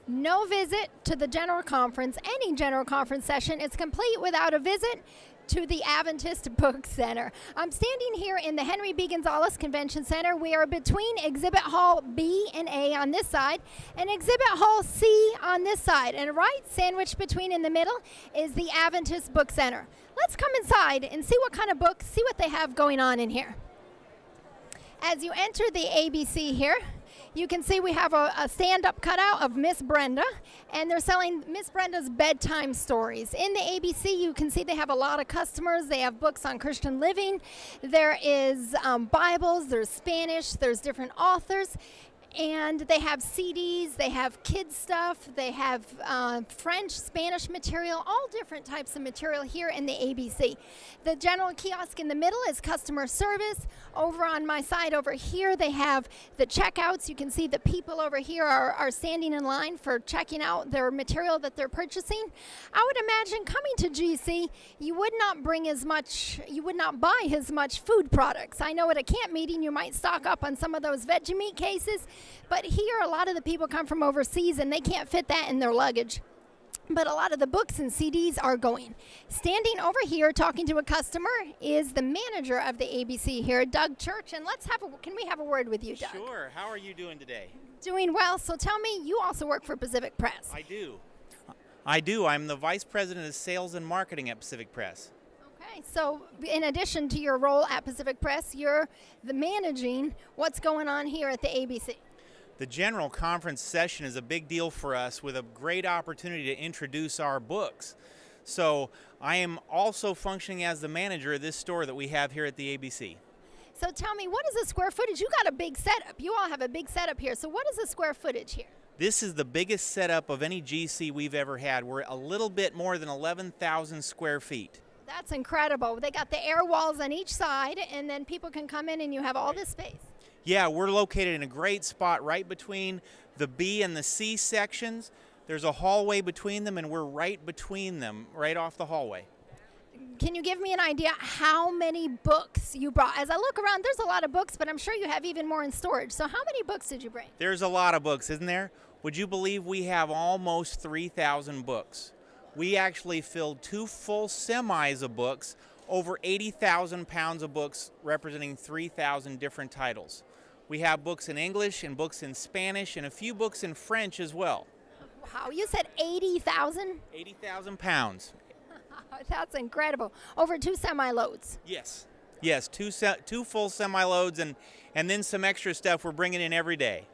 No visit to the general conference, any general conference session, is complete without a visit to the Adventist Book Center. I'm standing here in the Henry B. Gonzalez Convention Center. We are between Exhibit Hall B and A on this side and Exhibit Hall C on this side. And right sandwiched between in the middle is the Adventist Book Center. Let's come inside and see what kind of books, see what they have going on in here. As you enter the ABC here, you can see we have a stand-up cutout of Miss Brenda, and they're selling Miss Brenda's bedtime stories. In the ABC, you can see they have a lot of customers. They have books on Christian living. There is Bibles, there's Spanish, there's different authors, and they have CDs, they have kids stuff, they have French, Spanish material, all different types of material here in the ABC. The general kiosk in the middle is customer service. Over on my side over here, they have the checkouts. You can see the people over here are standing in line for checking out their material that they're purchasing. I would imagine coming to GC, you would not bring as much, you would not buy as much food products. I know at a camp meeting, you might stock up on some of those veggie meat cases, but here a lot of the people come from overseas and they can't fit that in their luggage. But a lot of the books and CDs are going. Standing over here talking to a customer is the manager of the ABC here, Doug Church, and can we have a word with you, Doug? Sure. How are you doing today? Doing well. So tell me, you also work for Pacific Press. I do. I'm the Vice President of Sales and Marketing at Pacific Press. Okay, so in addition to your role at Pacific Press, you're the managing what's going on here at the ABC. The general conference session is a big deal for us with a great opportunity to introduce our books. So I am also functioning as the manager of this store that we have here at the ABC. So tell me, what is the square footage? You got a big setup. You all have a big setup here. So what is the square footage here? This is the biggest setup of any GC we've ever had. We're a little bit more than 11,000 square feet. That's incredible. They got the air walls on each side, and then people can come in and you have all this space. Yeah, we're located in a great spot right between the B and the C sections. There's a hallway between them, and we're right between them, right off the hallway. Can you give me an idea how many books you brought? As I look around, there's a lot of books, but I'm sure you have even more in storage. So how many books did you bring? There's a lot of books, isn't there? Would you believe we have almost 3,000 books? We actually filled 2 full semis of books, over 80,000 pounds of books representing 3,000 different titles. We have books in English and books in Spanish and a few books in French as well. Wow, you said 80,000? 80,000 pounds. That's incredible. Over 2 semi-loads. Yes. Yes, 2 full semi-loads and then some extra stuff we're bringing in every day.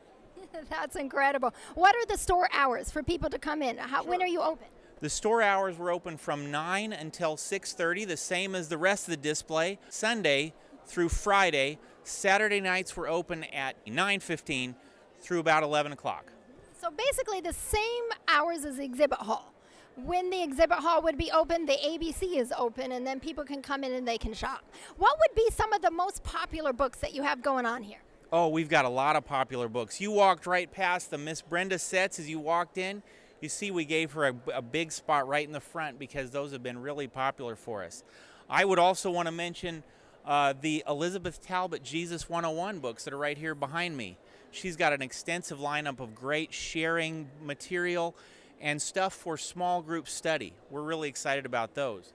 That's incredible. What are the store hours for people to come in? When are you open? The store hours were open from 9 until 6:30, the same as the rest of the display. Sunday through Friday. Saturday nights were open at 9:15 through about 11 o'clock. So basically the same hours as the exhibit hall. When the exhibit hall would be open, the ABC is open, and then people can come in and they can shop. What would be some of the most popular books that you have going on here? Oh, we've got a lot of popular books. You walked right past the Miss Brenda sets as you walked in. You see we gave her a big spot right in the front because those have been really popular for us. I would also want to mention the Elizabeth Talbot Jesus 101 books that are right here behind me. She's got an extensive lineup of great sharing material and stuff for small group study. We're really excited about those.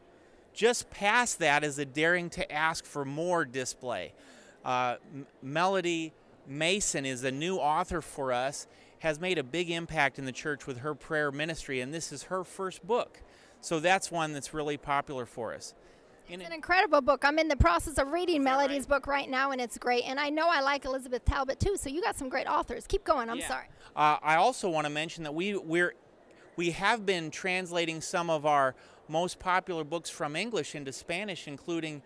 Just past that is a Daring to Ask for More display. Melody Mason is a new author for us, has made a big impact in the church with her prayer ministry, and this is her first book. So that's one that's really popular for us. It's an incredible book. I'm in the process of reading Melody's book right now, and it's great. And I know I like Elizabeth Talbot, too, so you got some great authors. Keep going. I'm sorry. I also want to mention that we have been translating some of our most popular books from English into Spanish, including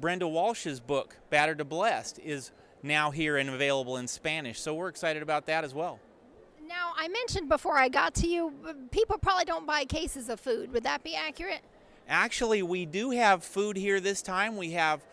Brenda Walsh's book, Battered to Blessed, is now here and available in Spanish. So we're excited about that as well. Now, I mentioned before I got to you, people probably don't buy cases of food. Would that be accurate? Actually, we do have food here this time. We have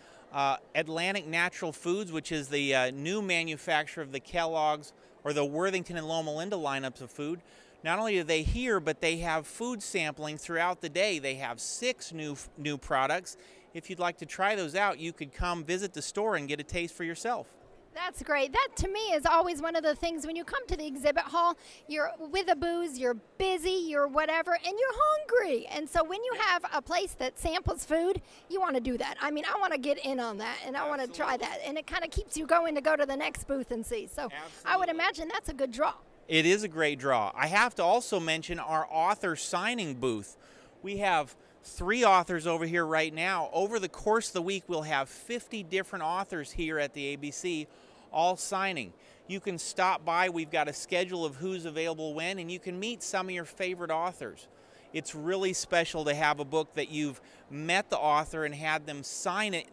Atlantic Natural Foods, which is the new manufacturer of the Kellogg's or the Worthington and Loma Linda lineups of food. Not only are they here, but they have food sampling throughout the day. They have 6 new products. If you'd like to try those out, you could come visit the store and get a taste for yourself. That's great. That to me is always one of the things when you come to the exhibit hall, you're with a booze, you're busy, you're whatever, and you're hungry. And so when you have a place that samples food, you want to do that. I mean, I want to get in on that and I want to try that. And it kind of keeps you going to go to the next booth and see. So I would imagine that's a good draw. It is a great draw. I have to also mention our author signing booth. We have 3 authors over here right now. Over the course of the week, we'll have 50 different authors here at the ABC, all signing. You can stop by. We've got a schedule of who's available when, and you can meet some of your favorite authors. It's really special to have a book that you've met the author and had them sign it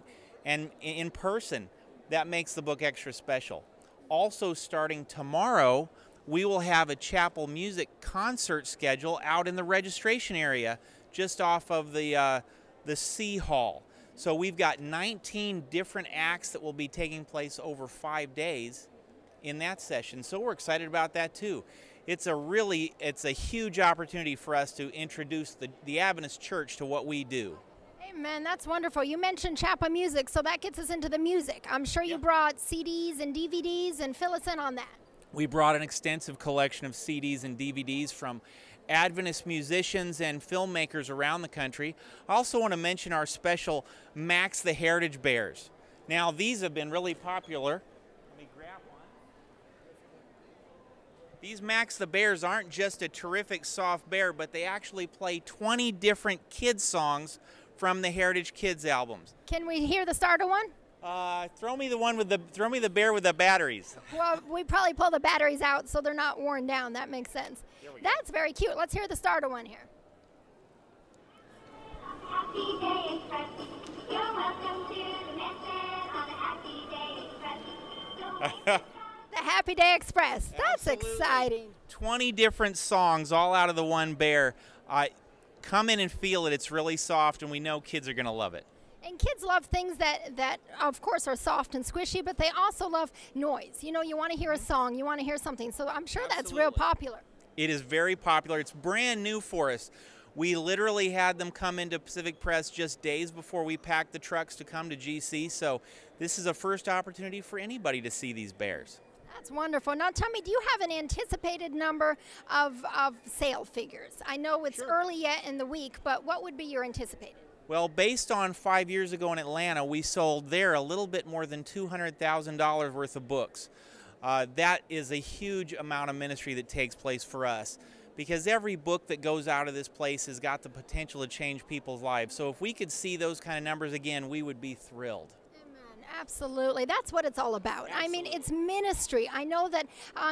and in person. That makes the book extra special. Also, starting tomorrow, we will have a chapel music concert schedule out in the registration area just off of the C Hall. So we've got 19 different acts that will be taking place over 5 days in that session. So we're excited about that too. It's a huge opportunity for us to introduce the Adventist Church to what we do. Amen. That's wonderful. You mentioned chapel music, so that gets us into the music. I'm sure you brought CDs and DVDs, and fill us in on that. We brought an extensive collection of CDs and DVDs from Adventist musicians and filmmakers around the country. I also want to mention our special Max the Heritage Bears. Now, these have been really popular. Let me grab one. These Max the Bears aren't just a terrific soft bear, but they actually play 20 different kids songs from the Heritage Kids albums. Can we hear the starter one? Throw me the bear with the batteries. Well, we probably pull the batteries out so they're not worn down. That makes sense. That's very cute. Let's hear the starter one here. Happy Day Express. You're welcome to the message on the Happy Day Express. The Happy Day Express. That's Absolutely. Exciting. 20 different songs all out of the one bear. Come in and feel it. It's really soft, and we know kids are going to love it. And kids love things that, of course, are soft and squishy, but they also love noise. You know, you want to hear a song, you want to hear something. So I'm sure that's real popular. It is very popular. It's brand new for us. We literally had them come into Pacific Press just days before we packed the trucks to come to GC. So this is a first opportunity for anybody to see these bears. That's wonderful. Now, tell me, do you have an anticipated number of sale figures? I know it's early yet in the week, but what would be your anticipated? Well, based on 5 years ago in Atlanta, we sold there a little bit more than $200,000 worth of books. That is a huge amount of ministry that takes place for us, because every book that goes out of this place has got the potential to change people's lives. So if we could see those kind of numbers again, we would be thrilled. Absolutely. That's what it's all about. Absolutely. I mean, it's ministry. I know that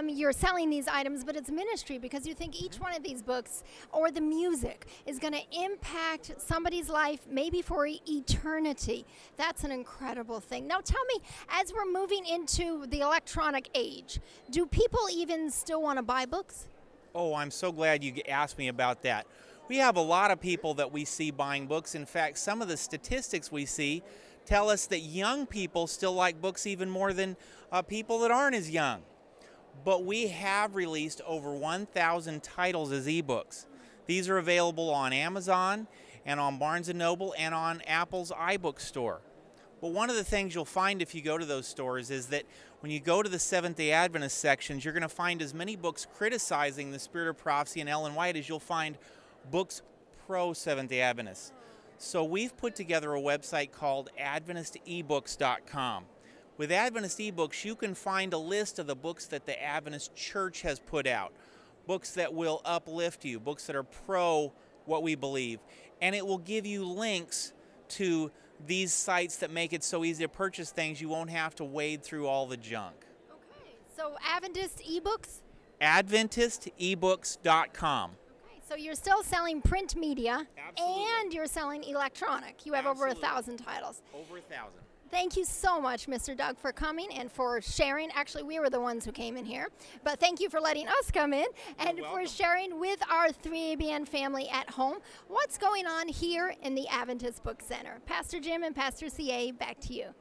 you're selling these items, but it's ministry because you think each one of these books or the music is going to impact somebody's life maybe for eternity. That's an incredible thing. Now, tell me, as we're moving into the electronic age, do people even still want to buy books? Oh, I'm so glad you asked me about that. We have a lot of people that we see buying books. In fact, some of the statistics we see tell us that young people still like books even more than people that aren't as young. But we have released over 1,000 titles as ebooks. These are available on Amazon and on Barnes & Noble and on Apple's iBook store. But one of the things you'll find if you go to those stores is that when you go to the Seventh-day Adventist sections, you're going to find as many books criticizing the spirit of prophecy and Ellen White as you'll find books pro Seventh-day Adventists. So we've put together a website called AdventistEbooks.com. With Adventist eBooks, you can find a list of the books that the Adventist Church has put out, books that will uplift you, books that are pro what we believe, and it will give you links to these sites that make it so easy to purchase things you won't have to wade through all the junk. Okay, so Adventist eBooks? AdventistEbooks.com. So you're still selling print media. Absolutely. And you're selling electronic. You have Absolutely. over 1,000 titles. Over 1,000. Thank you so much, Mr. Doug, for coming and for sharing. Actually, we were the ones who came in here, but thank you for letting us come in and for sharing with our 3ABN family at home what's going on here in the Adventist Book Center. Pastor Jim and Pastor CA, back to you.